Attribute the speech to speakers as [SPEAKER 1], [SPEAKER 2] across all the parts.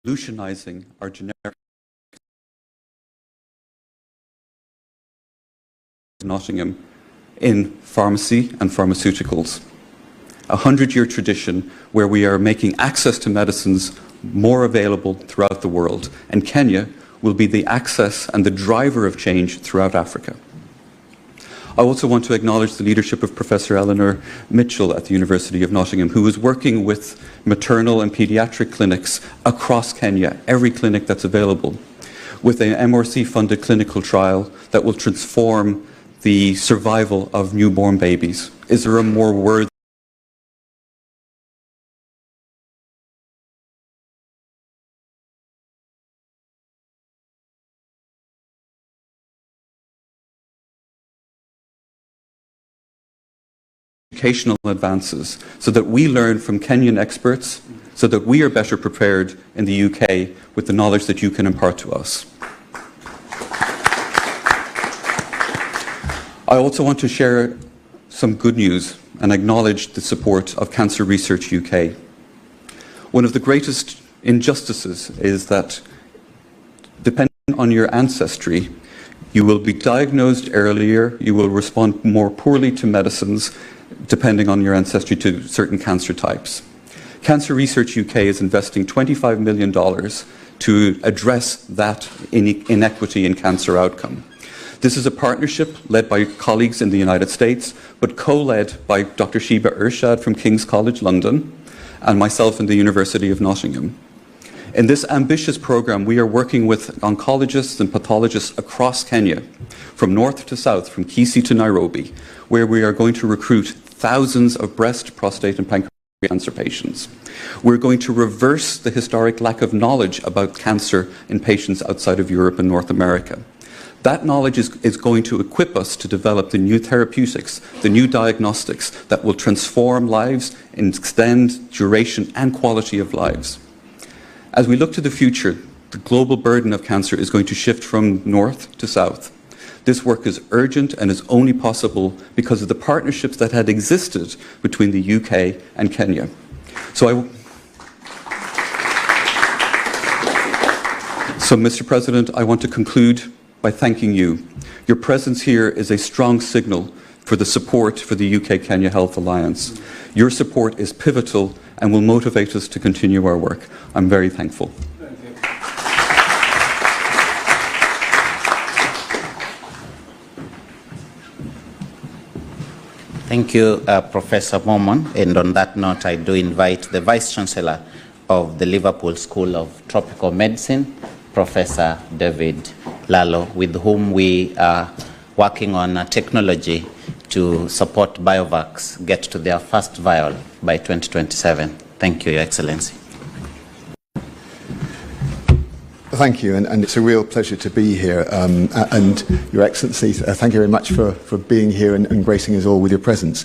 [SPEAKER 1] revolutionizing our generic Nottingham in pharmacy and pharmaceuticals. A 100-year tradition where we are making access to medicines more available throughout the world, and Kenya will be the access and the driver of change throughout Africa. I also want to acknowledge the leadership of Professor Eleanor Mitchell at the University of Nottingham, who is working with maternal and paediatric clinics across Kenya, every clinic that's available, with an MRC-funded clinical trial that will transform the survival of newborn babies. Is there a more worthy educational advances so that we learn from Kenyan experts so that we are better prepared in the UK with the knowledge that you can impart to us? I also want to share some good news and acknowledge the support of Cancer Research UK. One of the greatest injustices is that, depending on your ancestry, you will be diagnosed earlier, you will respond more poorly to medicines, depending on your ancestry, to certain cancer types. Cancer Research UK is investing $25 million to address that inequity in cancer outcome. This is a partnership led by colleagues in the United States, but co-led by Dr. Sheba Ershad from King's College London and myself in the University of Nottingham. In this ambitious program, we are working with oncologists and pathologists across Kenya, from north to south, from Kisii to Nairobi, where we are going to recruit thousands of breast, prostate, and pancreatic cancer patients. We're going to reverse the historic lack of knowledge about cancer in patients outside of Europe and North America. That knowledge is going to equip us to develop the new therapeutics, the new diagnostics that will transform lives and extend duration and quality of lives. As we look to the future, the global burden of cancer is going to shift from north to south. This work is urgent and is only possible because of the partnerships that had existed between the UK and Kenya. So, Mr. President, I want to conclude by thanking you. Your presence here is a strong signal for the support for the UK-Kenya Health Alliance. Your support is pivotal and will motivate us to continue our work. I'm very thankful.
[SPEAKER 2] Thank you, Professor Momon. And on that note, I do invite the Vice-Chancellor of the Liverpool School of Tropical Medicine, Professor David Lalo, with whom we are working on technology to support BioVacs get to their first vial by 2027. Thank you, Your Excellency.
[SPEAKER 3] Thank you, and it's a real pleasure to be here. And Your Excellency, thank you very much for being here and gracing us all with your presence.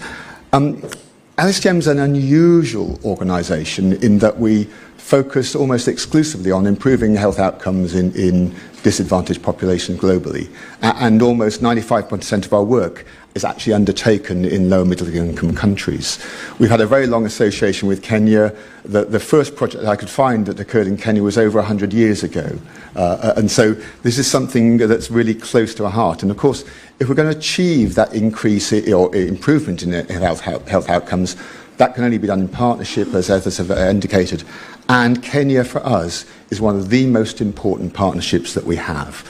[SPEAKER 3] LSGM is an unusual organisation in that we focus almost exclusively on improving health outcomes in disadvantaged populations globally, and almost 95% of our work is actually undertaken in low and middle income countries. We've had a very long association with Kenya. The first project I could find that occurred in Kenya was over 100 years ago. And so this is something that's really close to our heart. And of course, if we're going to achieve that increase or improvement in health outcomes, that can only be done in partnership, as others have indicated. And Kenya, for us, is one of the most important partnerships that we have.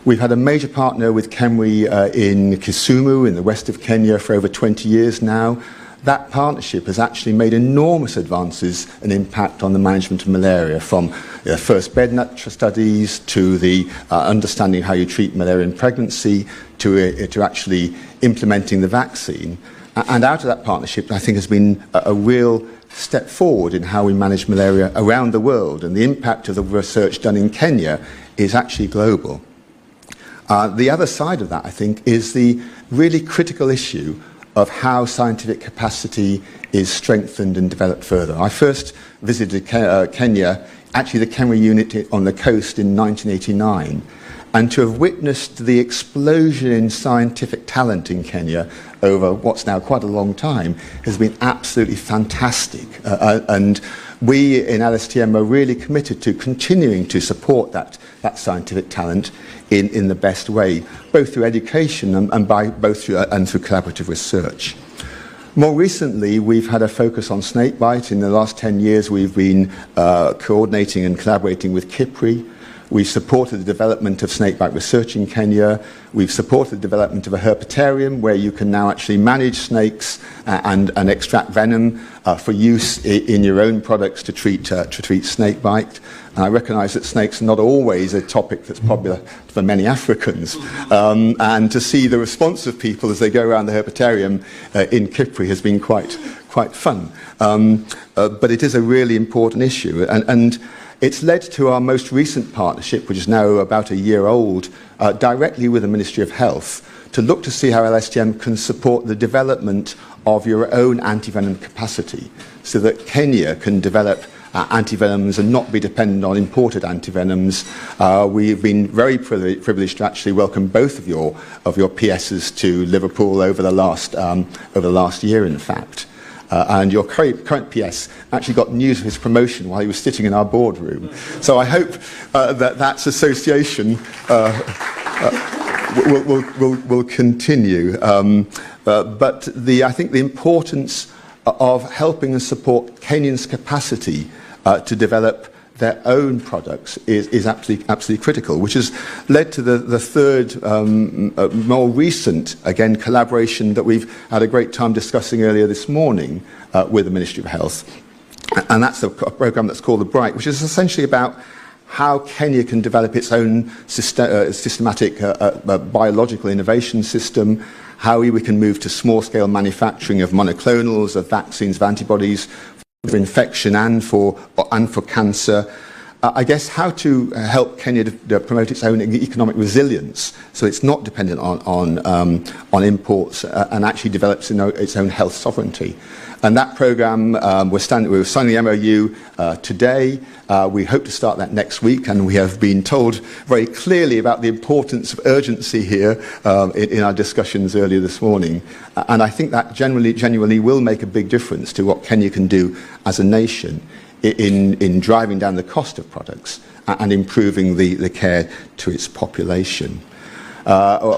[SPEAKER 3] We've had a major partner with KEMRI in Kisumu, in the west of Kenya, for over 20 years now. That partnership has actually made enormous advances and impact on the management of malaria, from first bed net studies to the understanding how you treat malaria in pregnancy to actually implementing the vaccine. And out of that partnership, I think, has been a real step forward in how we manage malaria around the world. And the impact of the research done in Kenya is actually global. The other side of that, I think, is the really critical issue of how scientific capacity is strengthened and developed further. I first visited Kenya, actually the KEMRI unit on the coast, in 1989. And to have witnessed the explosion in scientific talent in Kenya over what's now quite a long time has been absolutely fantastic. And we in LSTM are really committed to continuing to support that scientific talent in the best way, both through education and through collaborative research. More recently, we've had a focus on snakebite. In the last 10 years, we've been coordinating and collaborating with KIPRI. We've supported the development of snakebite research in Kenya. We've supported the development of a herpetarium where you can now actually manage snakes and extract venom for use in your own products to treat snakebite. And I recognise that snakes are not always a topic that's popular for many Africans. And to see the response of people as they go around the herpetarium in Kipri has been quite fun. But it is a really important issue. And it's led to our most recent partnership, which is now about a year old, directly with the Ministry of Health, to look to see how LSTM can support the development of your own antivenom capacity, so that Kenya can develop antivenoms and not be dependent on imported antivenoms. We've been very privileged to actually welcome both of your PSs to Liverpool over the last year, in fact. And your current PS actually got news of his promotion while he was sitting in our boardroom. So I hope that association will continue. But I think the importance of helping and support Kenyans' capacity to develop their own products is absolutely critical, which has led to the third, more recent, again, collaboration that we've had a great time discussing earlier this morning with the Ministry of Health. And that's a program that's called the BRIGHT, which is essentially about how Kenya can develop its own systematic biological innovation system, how we can move to small-scale manufacturing of monoclonals, of vaccines, of antibodies, for infection and for cancer. I guess how to help Kenya to promote its own economic resilience, so it's not dependent on imports and actually develops its own health sovereignty. And that programme, we're signing the MOU today. We hope to start that next week, and we have been told very clearly about the importance of urgency here in our discussions earlier this morning. And I think that genuinely will make a big difference to what Kenya can do as a nation in driving down the cost of products and improving the care to its population.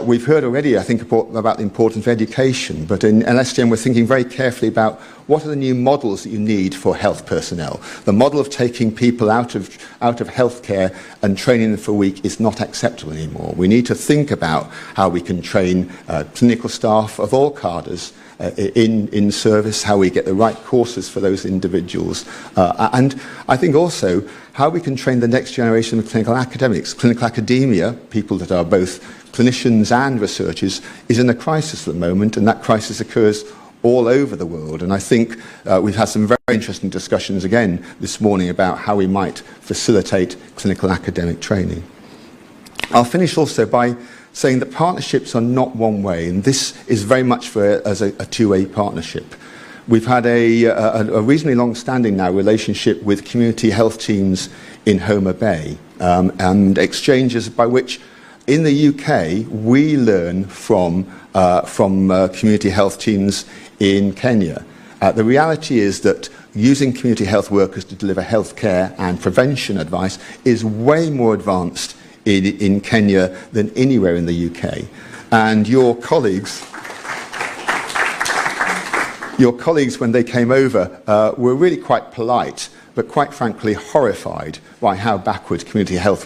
[SPEAKER 3] We've heard already, I think, about the importance of education, but in LSTM we're thinking very carefully about what are the new models that you need for health personnel. The model of taking people out of healthcare and training them for a week is not acceptable anymore. We need to think about how we can train clinical staff of all cadres in service, how we get the right courses for those individuals, and I think also how we can train the next generation of clinical academics. Clinical academia, people that are both clinicians and researchers, is in a crisis at the moment, and that crisis occurs all over the world. And I think we've had some very interesting discussions again this morning about how we might facilitate clinical academic training. I'll finish also by saying that partnerships are not one way, and this is very much as a two-way partnership. We've had a reasonably long-standing now relationship with community health teams in Homa Bay, and exchanges by which in the UK we learn from community health teams in Kenya. The reality is that using community health workers to deliver healthcare and prevention advice is way more advanced in Kenya than anywhere in the UK. And your colleagues, when they came over, were really quite polite, but quite frankly horrified by how backward community health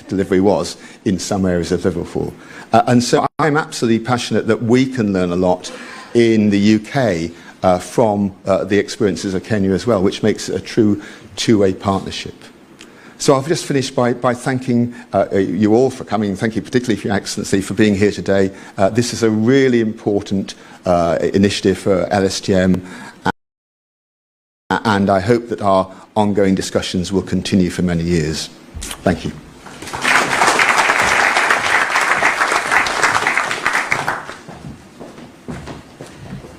[SPEAKER 3] delivery was in some areas of Liverpool. And so I'm absolutely passionate that we can learn a lot in the UK from the experiences of Kenya as well, which makes it a true two-way partnership. So I've just finished by thanking you all for coming. Thank you particularly for Your Excellency for being here today. This is a really important initiative for LSTM, and I hope that our ongoing discussions will continue for many years. Thank you.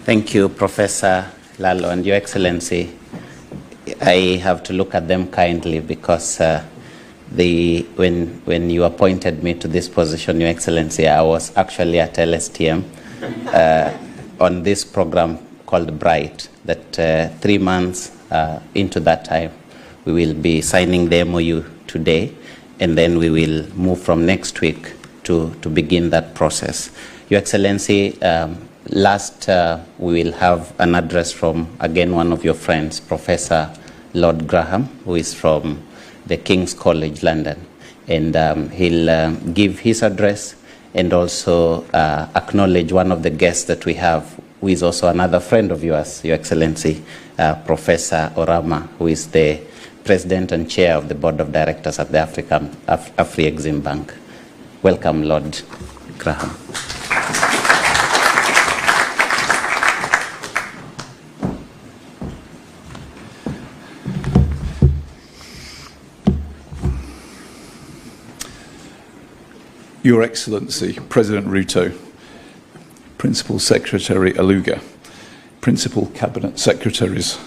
[SPEAKER 2] Thank you, Professor Lalo, and Your Excellency. I have to look at them kindly because when you appointed me to this position, Your Excellency, I was actually at LSTM on this program called BRIGHT, that 3 months into that time, We will be signing the MOU today, and then we will move from next week to begin that process. Your Excellency, last we will have an address from, again, one of your friends, Professor Lord Graham, who is from the King's College London. And he'll give his address and also acknowledge one of the guests that we have, who is also another friend of yours, Your Excellency, Professor Orama, who is the President and Chair of the Board of Directors at the Afri-Exim Bank. Welcome, Lord Graham.
[SPEAKER 4] Your Excellency, President Ruto, Principal Secretary Aluga, Principal Cabinet Secretaries,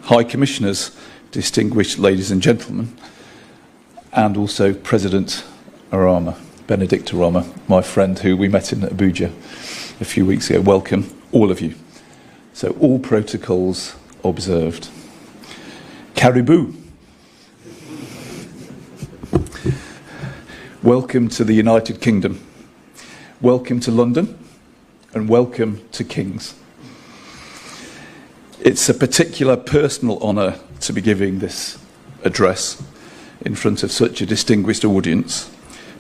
[SPEAKER 4] High Commissioners, distinguished ladies and gentlemen, and also President Arama, Benedict Arama, my friend who we met in Abuja a few weeks ago. Welcome, all of you. So all protocols observed. Caribou. Welcome to the United Kingdom. Welcome to London, and welcome to King's. It's a particular personal honour to be giving this address in front of such a distinguished audience,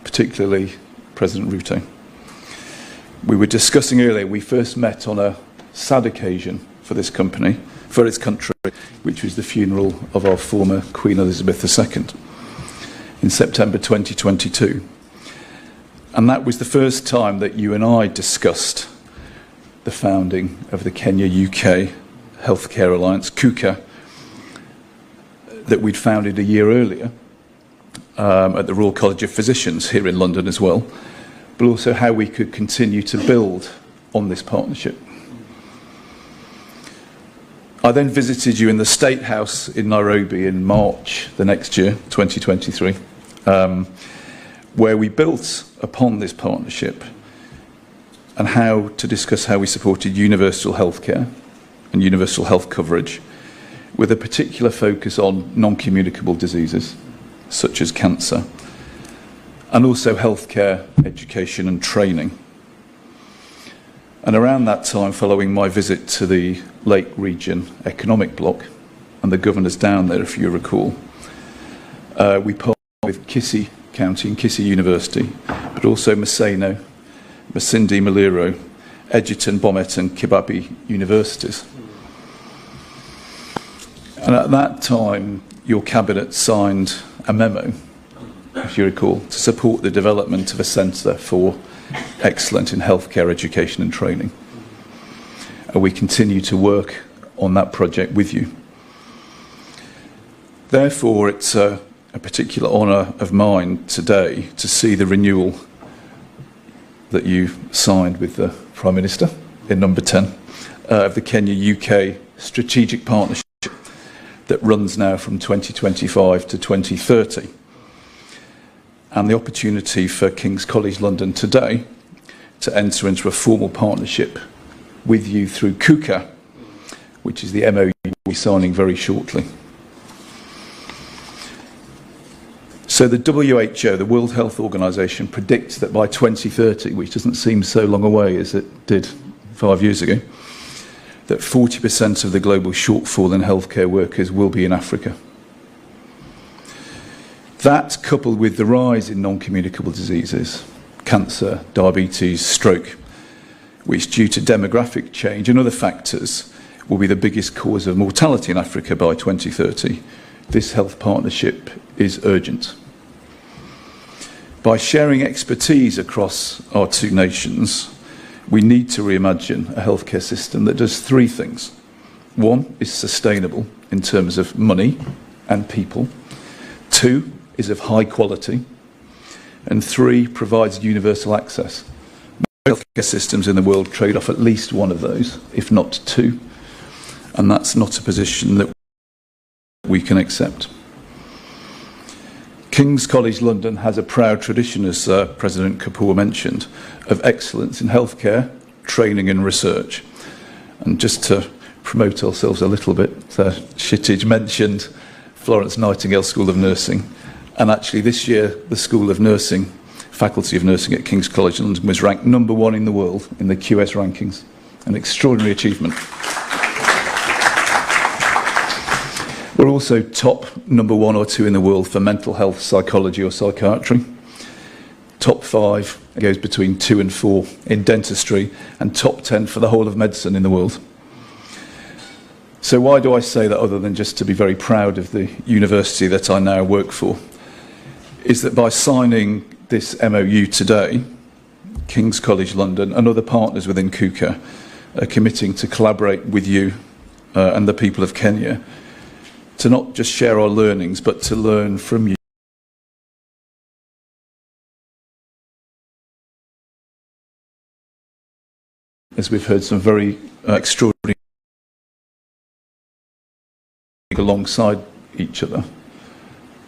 [SPEAKER 4] particularly President Ruto. We were discussing earlier, we first met on a sad occasion for this company, for its country, which was the funeral of our former Queen Elizabeth II in September 2022. And that was the first time that you and I discussed the founding of the Kenya-UK Healthcare Alliance, KUKA, that we'd founded a year earlier at the Royal College of Physicians here in London as well, but also how we could continue to build on this partnership. I then visited you in the State House in Nairobi in March the next year, 2023, where we built upon this partnership and how to discuss how we supported universal healthcare and universal health coverage with a particular focus on non-communicable diseases such as cancer, and also healthcare, education and training. And around that time, following my visit to the Lake Region Economic Bloc and the governors down there, if you recall, we partnered with Kisii County and Kisii University, but also Maseno, Masindi Muliro, Egerton, Bomet and Kibabi universities. And at that time, your cabinet signed a memo, if you recall, to support the development of a centre for excellence in healthcare, education and training. And we continue to work on that project with you. Therefore, it's a particular honour of mine today to see the renewal that you signed with the Prime Minister in number 10 of the Kenya-UK Strategic Partnership that runs now from 2025 to 2030. And the opportunity for King's College London today to enter into a formal partnership with you through KUKA, which is the MOU we'll be signing very shortly. So the WHO, the World Health Organization, predicts that by 2030, which doesn't seem so long away as it did 5 years ago, that 40% of the global shortfall in healthcare workers will be in Africa. That, coupled with the rise in non-communicable diseases, cancer, diabetes, stroke, which due to demographic change and other factors will be the biggest cause of mortality in Africa by 2030, this health partnership is urgent. By sharing expertise across our two nations, we need to reimagine a healthcare system that does three things. One, is sustainable in terms of money and people. Two, is of high quality. And three, provides universal access. Most healthcare systems in the world trade off at least one of those, if not two. And that's not a position that we can accept. King's College London has a proud tradition, as President Kapoor mentioned, of excellence in healthcare, training and research. And just to promote ourselves a little bit, Kshitij mentioned Florence Nightingale School of Nursing. And actually this year, the School of Nursing, Faculty of Nursing at King's College London was ranked #1 in the world in the QS rankings. An extraordinary achievement. We're also top #1 or 2 in the world for mental health, psychology or psychiatry. Top 5 goes between 2 and 4 in dentistry, and top 10 for the whole of medicine in the world. So why do I say that other than just to be very proud of the university that I now work for? Is that by signing this MOU today, King's College London and other partners within KUKA are committing to collaborate with you and the people of Kenya to not just share our learnings, but to learn from you. As we've heard some very extraordinary alongside each other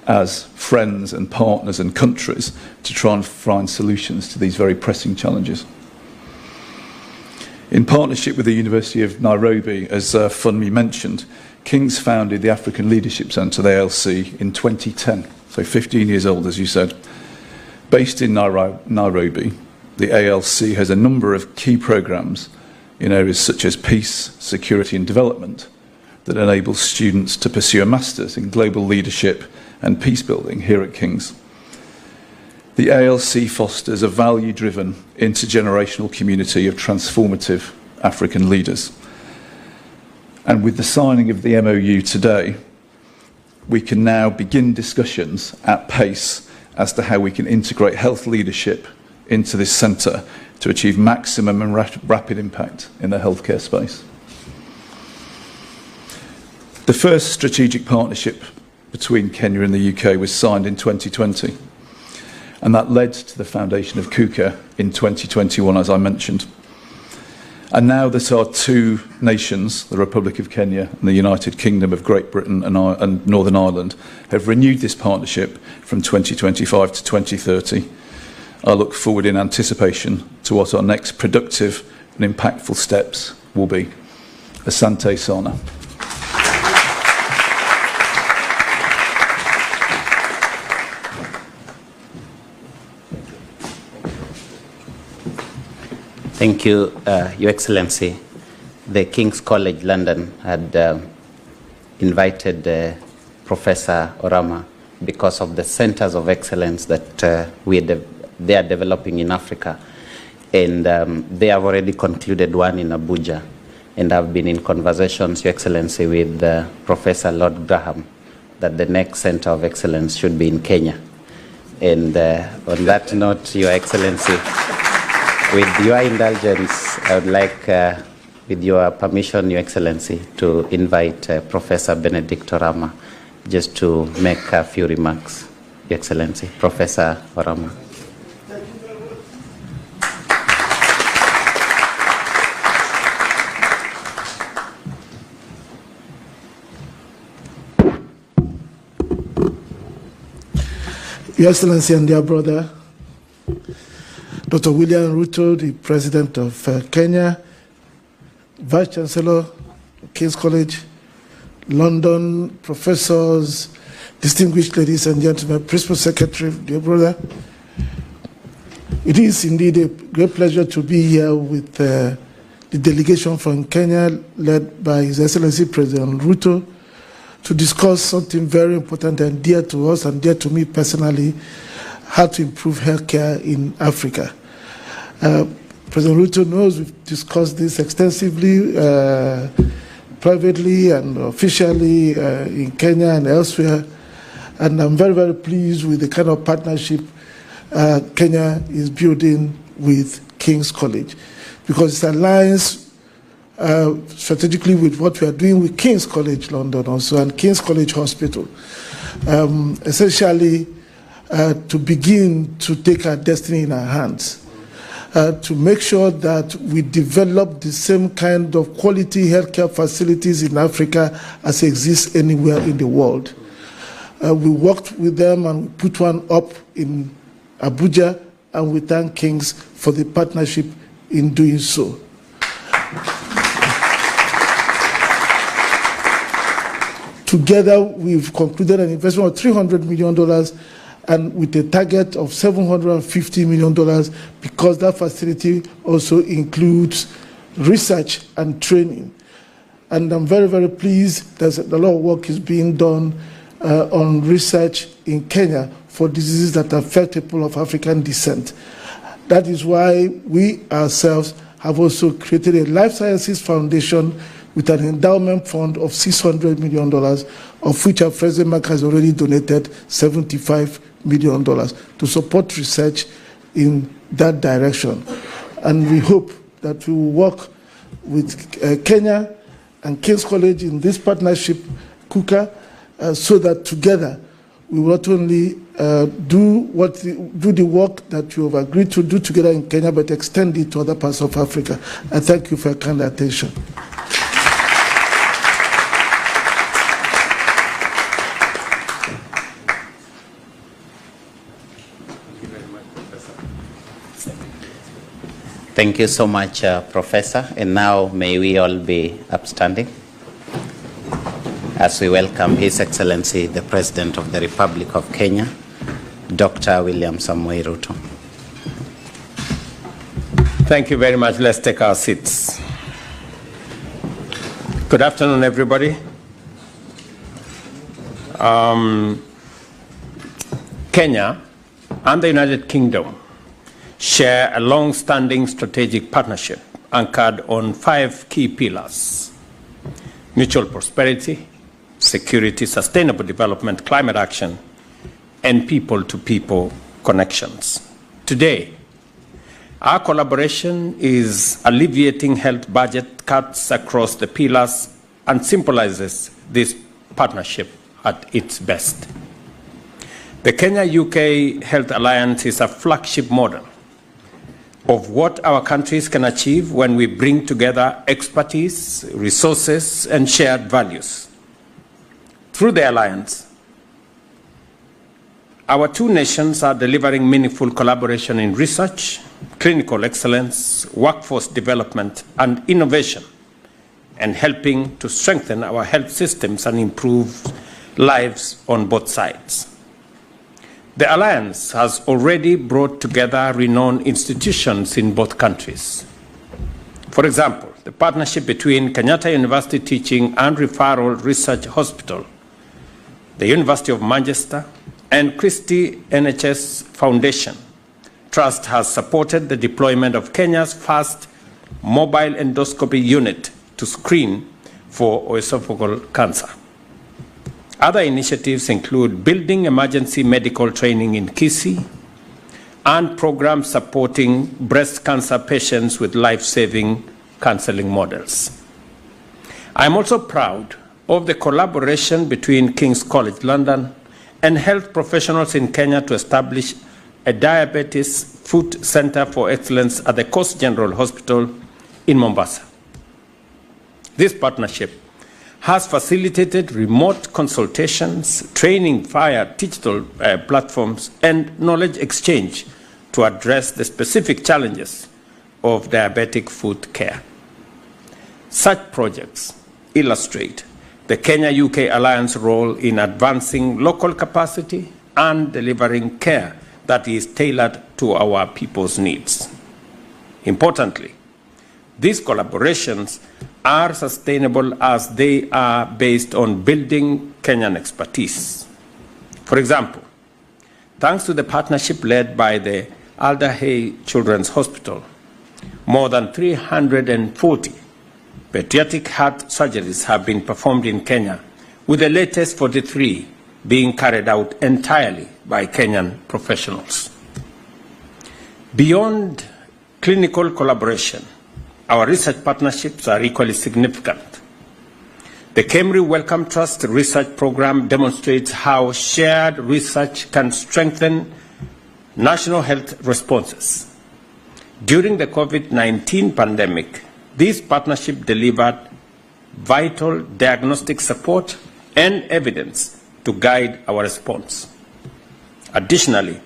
[SPEAKER 4] as friends and partners and countries to try and find solutions to these very pressing challenges. In partnership with the University of Nairobi, as Funmi mentioned, King's founded the African Leadership Centre, the ALC, in 2010, so 15 years old, as you said. Based in Nairobi, the ALC has a number of key programmes in areas such as peace, security and development that enable students to pursue a master's in global leadership and peace building here at King's. The ALC fosters a value-driven, intergenerational community of transformative African leaders. And with the signing of the MOU today, we can now begin discussions at pace as to how we can integrate health leadership into this centre to achieve maximum and rapid impact in the healthcare space. The first strategic partnership between Kenya and the UK was signed in 2020, and that led to the foundation of KUKA in 2021, as I mentioned. And now that our two nations, the Republic of Kenya and the United Kingdom of Great Britain and Northern Ireland, have renewed this partnership from 2025 to 2030, I look forward in anticipation to what our next productive and impactful steps will be. Asante Sana.
[SPEAKER 2] Thank you, Your Excellency. The King's College London had invited Professor Orama because of the centers of excellence that they are developing in Africa. And they have already concluded one in Abuja. And I've been in conversations, Your Excellency, with Professor Lord Graham that the next center of excellence should be in Kenya. And on that note, Your Excellency, with your indulgence, I would like, with your permission, Your Excellency, to invite Professor Benedict Orama just to make a few remarks. Your Excellency, Professor Orama.
[SPEAKER 5] Your Excellency and dear brother, Dr. William Ruto, the President of Kenya, Vice Chancellor, King's College, London, professors, distinguished ladies and gentlemen, Principal Secretary, dear brother. It is indeed a great pleasure to be here with the delegation from Kenya, led by His Excellency President Ruto, to discuss something very important and dear to us and dear to me personally, how to improve healthcare in Africa. President Ruto knows we've discussed this extensively, privately and officially in Kenya and elsewhere. And I'm very, very pleased with the kind of partnership Kenya is building with King's College, because it aligns strategically with what we are doing with King's College London also and King's College Hospital. Essentially, to begin to take our destiny in our hands, to make sure that we develop the same kind of quality healthcare facilities in Africa as exist anywhere in the world. We worked with them and put one up in Abuja, and we thank King's for the partnership in doing so. Together, we've concluded an investment of $300 million and with a target of $750 million, because that facility also includes research and training. And I'm very, very pleased that a lot of work is being done on research in Kenya for diseases that affect people of African descent. That is why we ourselves have also created a life sciences foundation with an endowment fund of $600 million, of which our President has already donated $75 million to support research in that direction. And we hope that we will work with Kenya and King's College in this partnership, KUKA, so that together we will not only do the work that you have agreed to do together in Kenya, but extend it to other parts of Africa. I thank you for your kind attention.
[SPEAKER 2] Thank you so much, Professor. And now may we all be upstanding as we welcome His Excellency, the President of the Republic of Kenya, Dr. William Samoei Ruto.
[SPEAKER 6] Thank you very much. Let's take our seats. Good afternoon, everybody. Kenya and the United Kingdom share a long-standing strategic partnership anchored on 5 key pillars: mutual prosperity, security, sustainable development, climate action, and people-to-people connections. Today, our collaboration is alleviating health budget cuts across the pillars and symbolizes this partnership at its best. The Kenya-UK Health Alliance is a flagship model of what our countries can achieve when we bring together expertise, resources, and shared values. Through the alliance, our 2 nations are delivering meaningful collaboration in research, clinical excellence, workforce development, and innovation, and helping to strengthen our health systems and improve lives on both sides. The alliance has already brought together renowned institutions in both countries. For example, the partnership between Kenyatta University Teaching and Referral Research Hospital, the University of Manchester, and Christie NHS Foundation Trust has supported the deployment of Kenya's first mobile endoscopy unit to screen for esophageal cancer. Other initiatives include building emergency medical training in Kisii and programs supporting breast cancer patients with life-saving counseling models. I am also proud of the collaboration between King's College London and health professionals in Kenya to establish a diabetes food center for excellence at the Coast General Hospital in Mombasa. This partnership has facilitated remote consultations, training via digital platforms, and knowledge exchange to address the specific challenges of diabetic food care. Such projects illustrate the Kenya-UK Alliance role in advancing local capacity and delivering care that is tailored to our people's needs. Importantly, these collaborations are sustainable as they are based on building Kenyan expertise. For example, thanks to the partnership led by the Alda Hey Children's Hospital, more than 340 pediatric heart surgeries have been performed in Kenya, with the latest 43 being carried out entirely by Kenyan professionals. Beyond clinical collaboration, our research partnerships are equally significant. The Kemri Wellcome Trust research program demonstrates how shared research can strengthen national health responses. During the COVID-19 pandemic, this partnership delivered vital diagnostic support and evidence to guide our response. Additionally,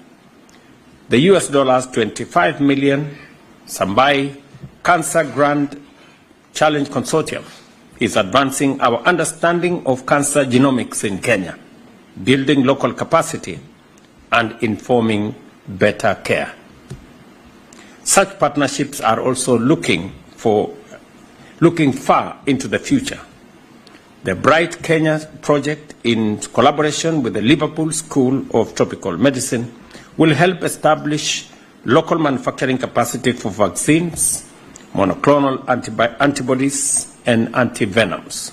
[SPEAKER 6] the US $25 million Sambai Cancer Grand Challenge Consortium is advancing our understanding of cancer genomics in Kenya, building local capacity, and informing better care. Such partnerships are also looking far into the future. The Bright Kenya project, in collaboration with the Liverpool School of Tropical Medicine, will help establish local manufacturing capacity for vaccines, monoclonal antibodies, and antivenoms.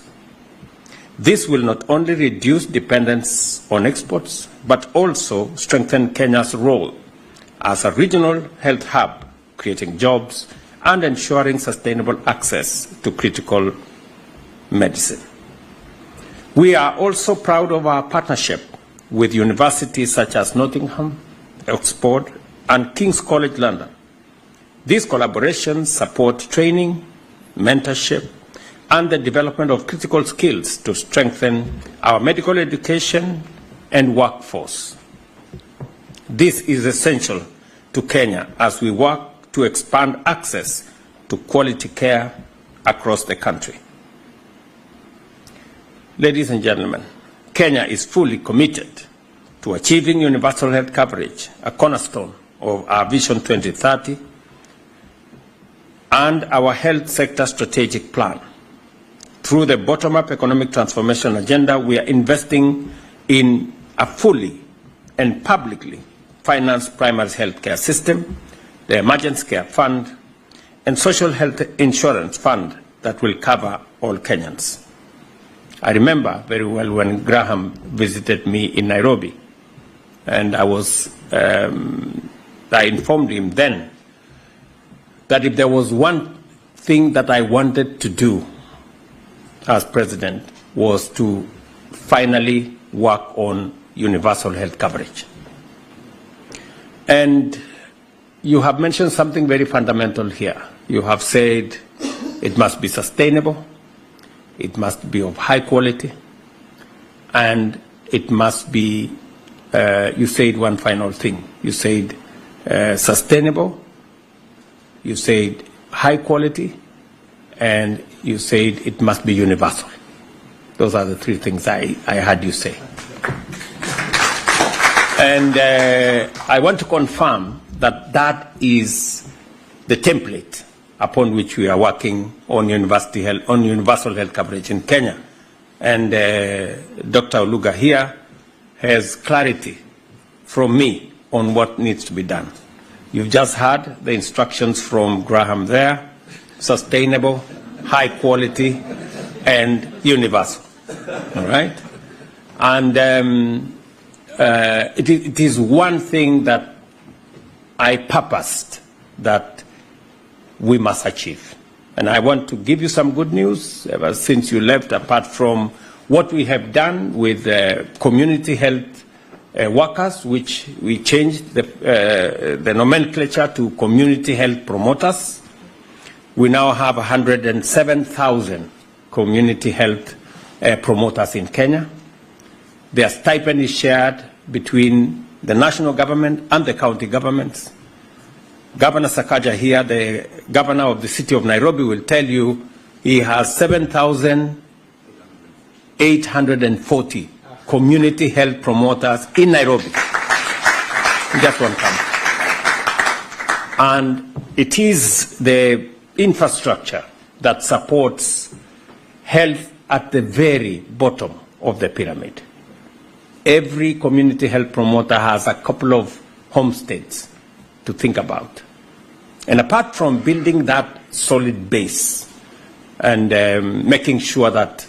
[SPEAKER 6] This will not only reduce dependence on exports, but also strengthen Kenya's role as a regional health hub, creating jobs and ensuring sustainable access to critical medicine. We are also proud of our partnership with universities such as Nottingham, Oxford, and King's College London. These collaborations support training, mentorship, and the development of critical skills to strengthen our medical education and workforce. This is essential to Kenya as we work to expand access to quality care across the country. Ladies and gentlemen, Kenya is fully committed to achieving universal health coverage, a cornerstone of our Vision 2030 and our health sector strategic plan. Through the bottom-up economic transformation agenda, we are investing in a fully and publicly financed primary health care system, the Emergency Care Fund, and Social Health Insurance Fund that will cover all Kenyans. I remember very well when Graham visited me in Nairobi, and I informed him then that if there was one thing that I wanted to do as president was to finally work on universal health coverage. And you have mentioned something very fundamental here. You have said it must be sustainable, it must be of high quality, and it must be, you said one final thing. You said sustainable, you said high quality, and you said it must be universal. Those are the three things I heard you say. And I want to confirm that that is the template upon which we are working on universal health coverage in Kenya. And Dr. Oluga here has clarity from me on what needs to be done. You've just heard the instructions from Graham there: sustainable, high quality, and universal. All right? And it is one thing that I purposed that we must achieve. And I want to give you some good news ever since you left, apart from what we have done with community health workers, which we changed the nomenclature to community health promoters. We now have 107,000 community health promoters in Kenya. Their stipend is shared between the national government and the county governments. Governor Sakaja here, the governor of the city of Nairobi, will tell you he has 7,840 community health promoters in Nairobi. Just one county. And it is the infrastructure that supports health at the very bottom of the pyramid. Every community health promoter has a couple of homesteads to think about. And apart from building that solid base and making sure that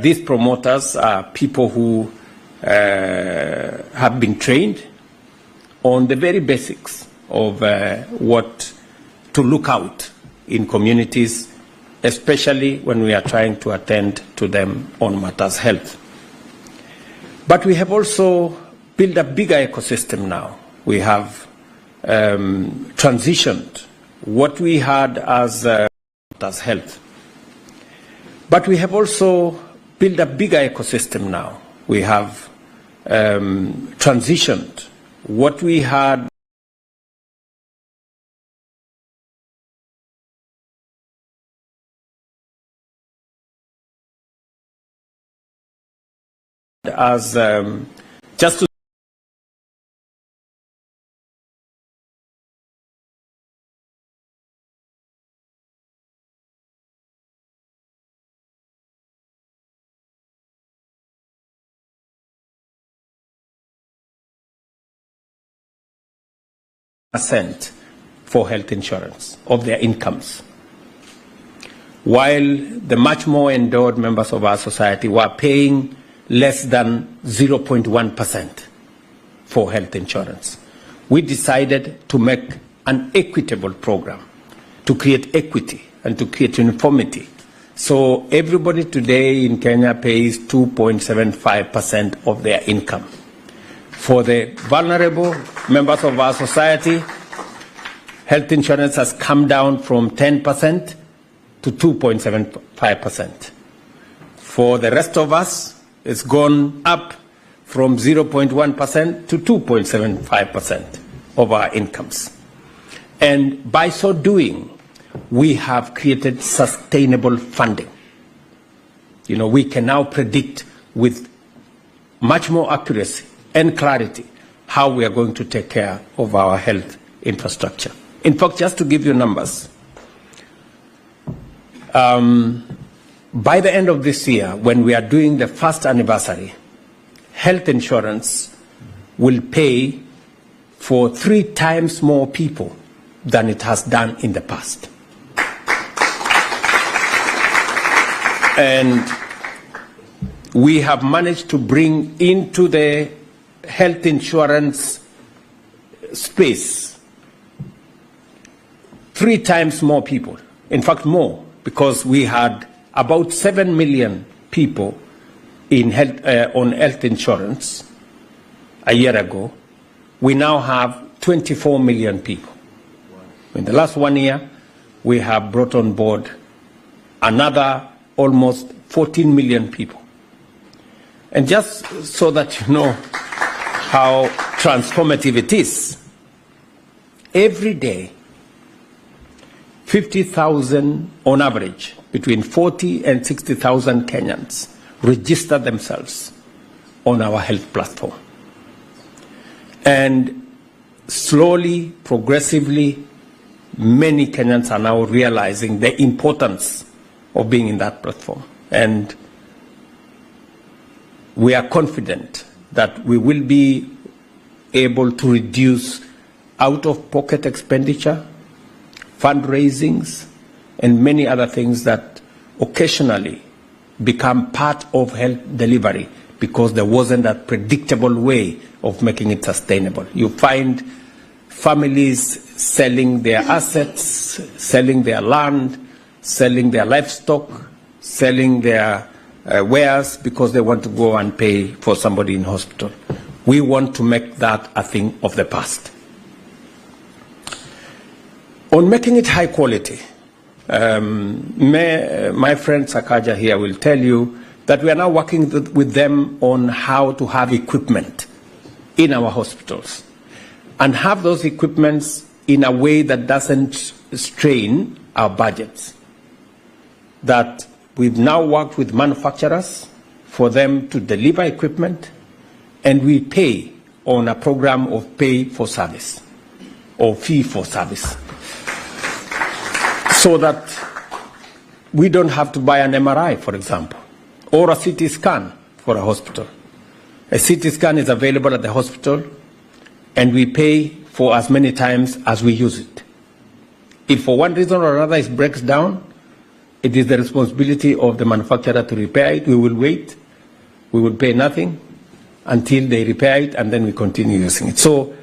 [SPEAKER 6] these promoters are people who have been trained on the very basics of what to look out in communities, especially when we are trying to attend to them on matters health. But we have also built a bigger ecosystem now. We have transitioned what we had as health. But we have also built a bigger ecosystem now. We have transitioned what we had as just to % for health insurance of their incomes, while the much more endowed members of our society were paying less than 0.1% for health insurance. We decided to make an equitable program to create equity and to create uniformity. So everybody today in Kenya pays 2.75% of their income. For the vulnerable members of our society, health insurance has come down from 10% to 2.75%. For the rest of us, it's gone up from 0.1% to 2.75% of our incomes. And by so doing, we have created sustainable funding. You know, we can now predict with much more accuracy and clarity how we are going to take care of our health infrastructure. In fact, just to give you numbers, by the end of this year, when we are doing the first anniversary, health insurance will pay for 3 times more people than it has done in the past. And we have managed to bring into the health insurance space 3 times more people. In fact, more, because we had about 7 million people in health, on health insurance a year ago. We now have 24 million people. In the last 1 year, we have brought on board another almost 14 million people. And just so that you know how transformative it is, every day, 50,000 on average, between 40 and 60,000 Kenyans register themselves on our health platform. And slowly, progressively, many Kenyans are now realizing the importance of being in that platform. And we are confident that we will be able to reduce out-of-pocket expenditure, fundraisings, and many other things that occasionally become part of health delivery because there wasn't a predictable way of making it sustainable. You find families selling their assets, selling their land, selling their livestock, selling their wares because they want to go and pay for somebody in hospital. We want to make that a thing of the past. On making it high quality, my friend Sakaja here will tell you that we are now working with them on how to have equipment in our hospitals and have those equipments in a way that doesn't strain our budgets. That we've now worked with manufacturers for them to deliver equipment, and we pay on a program of pay for service or fee for service, so that we don't have to buy an MRI, for example, or a CT scan for a hospital. A CT scan is available at the hospital, and we pay for as many times as we use it. If for one reason or another it breaks down, it is the responsibility of the manufacturer to repair it. We will wait. We will pay nothing until they repair it, and then we continue using it. So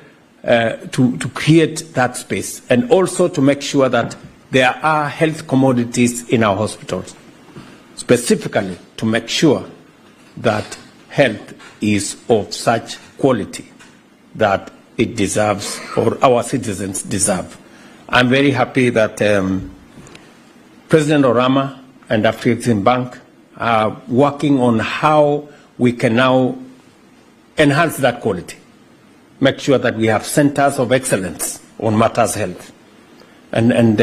[SPEAKER 6] to create that space, and also to make sure that there are health commodities in our hospitals, specifically to make sure that health is of such quality that it deserves, or our citizens deserve. I'm very happy that President Orama and Afrexim Bank are working on how we can now enhance that quality, make sure that we have centers of excellence on matters health. And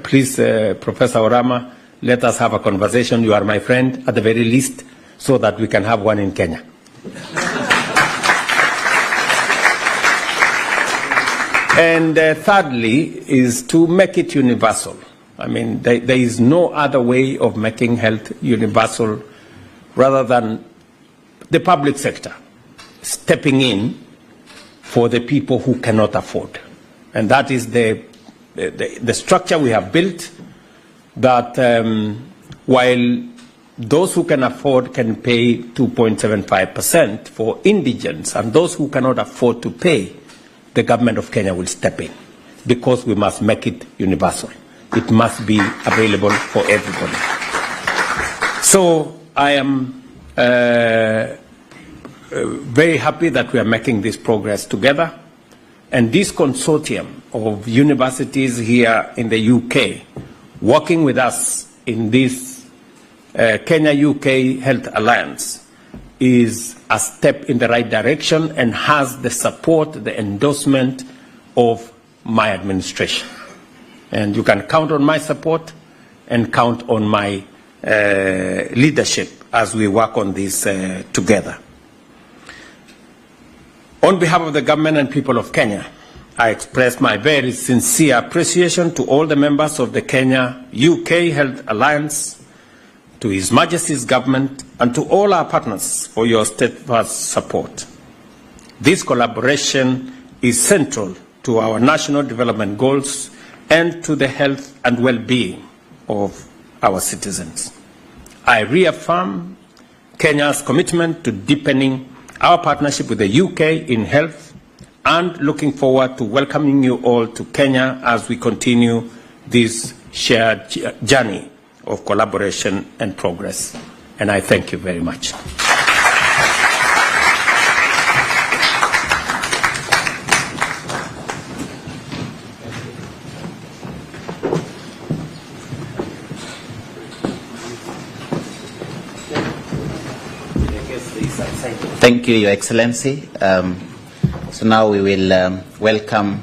[SPEAKER 6] please, Professor Orama, let us have a conversation. You are my friend, at the very least, so that we can have one in Kenya. And thirdly is to make it universal. I mean, there is no other way of making health universal rather than the public sector stepping in for the people who cannot afford. And that is the structure we have built, that while those who can afford can pay 2.75% for indigents, and those who cannot afford to pay, the government of Kenya will step in, because we must make it universal. It must be available for everybody. So I am very happy that we are making this progress together. And this consortium of universities here in the UK, working with us in this Kenya-UK Health Alliance, is a step in the right direction and has the support, the endorsement of my administration. And you can count on my support and count on my leadership as we work on this together. On behalf of the government and people of Kenya, I express my very sincere appreciation to all the members of the Kenya-UK Health Alliance, to His Majesty's government, and to all our partners for your steadfast support. This collaboration is central to our national development goals and to the health and well-being of our citizens. I reaffirm Kenya's commitment to deepening our partnership with the UK in health, and looking forward to welcoming you all to Kenya as we continue this shared journey of collaboration and progress. And I thank you very much.
[SPEAKER 2] Thank you, Your Excellency. So now we will welcome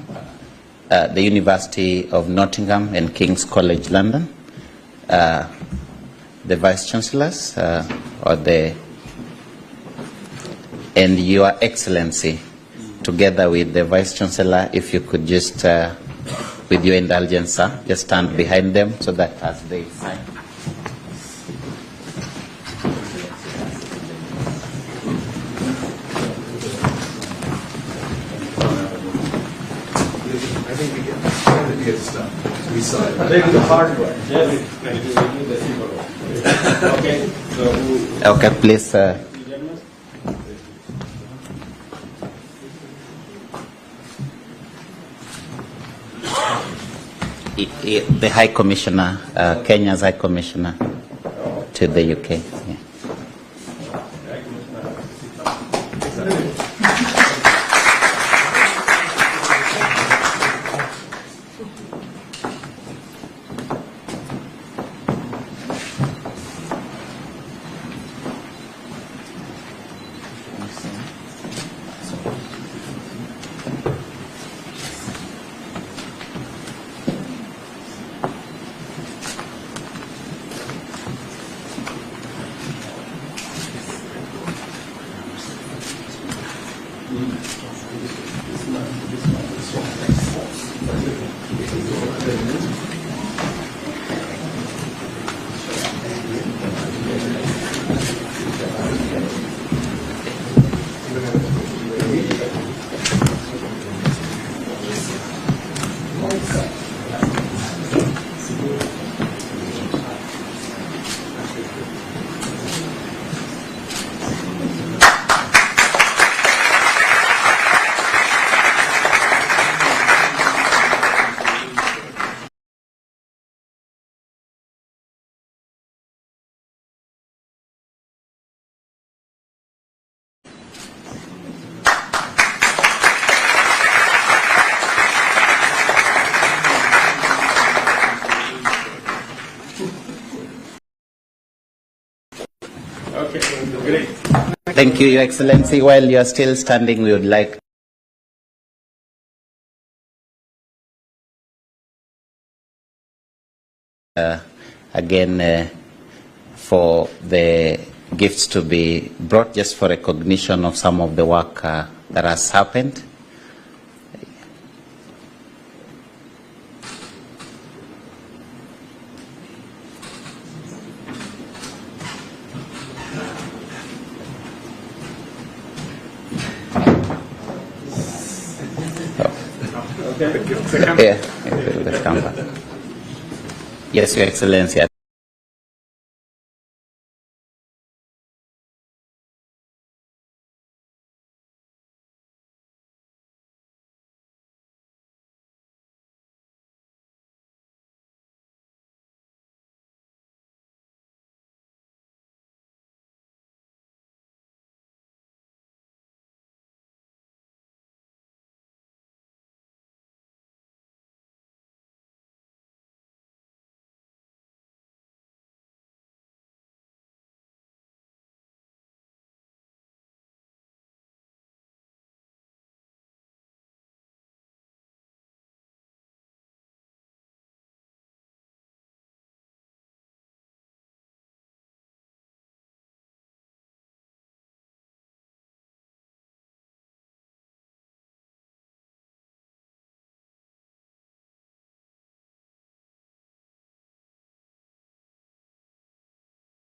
[SPEAKER 2] the University of Nottingham and King's College London, the Vice-Chancellors, and Your Excellency, together with the Vice-Chancellor, if you could just, with your indulgence, sir, just stand behind them so that as they sign. Okay, please. The High Commissioner, Kenya's High Commissioner to the UK. Yeah.
[SPEAKER 6] Great.
[SPEAKER 2] Thank you, Your Excellency. While you are still standing, we would like again for the gifts to be brought just for recognition of some of the work that has happened. Yes, Your Excellency.